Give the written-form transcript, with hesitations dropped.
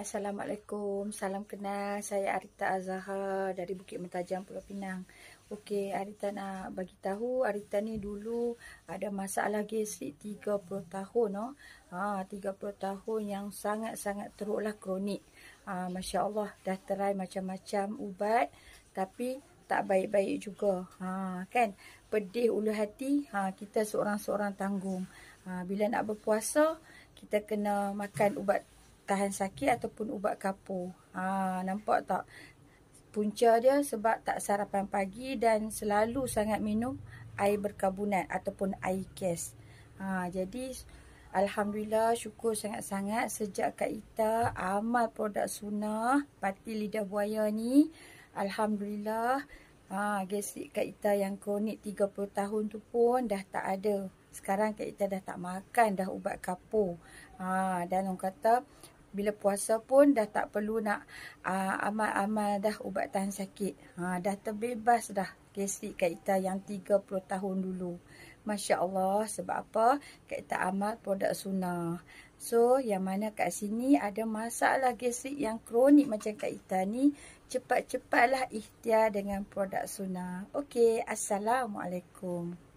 Assalamualaikum. Salam kenal. Saya Arita Azahar dari Bukit Mentajam, Pulau Pinang. Okey, Arita nak bagi tahu Arita ni dulu ada masalah gastrik 30 tahun, 30 tahun yang sangat-sangat teruklah, kronik. Masya-Allah, dah try macam-macam ubat tapi tak baik-baik juga. Kan? Pedih ulu hati, kita seorang-seorang tanggung. Bila nak berpuasa, kita kena makan ubat tahan sakit ataupun ubat kapur. Nampak tak? Punca dia sebab tak sarapan pagi dan selalu sangat minum air berkarbonat ataupun air gas. Jadi alhamdulillah, syukur sangat-sangat sejak Kak Ita amal produk sunnah pati lidah buaya ni. Alhamdulillah, gastrik Kak Ita yang kronik 30 tahun tu pun dah tak ada. Sekarang Kak Ita dah tak makan dah ubat kapur. Dan orang kata bila puasa pun dah tak perlu nak amal-amal dah ubat tahan sakit. Dah terbebas dah gastrik Kak Ita yang 30 tahun dulu. Masya Allah, sebab apa? Kak Ita amal produk sunnah. So, yang mana kat sini ada masalah gastrik yang kronik macam Kak Ita ni, cepat-cepatlah ikhtiar dengan produk sunnah. Okey, Assalamualaikum.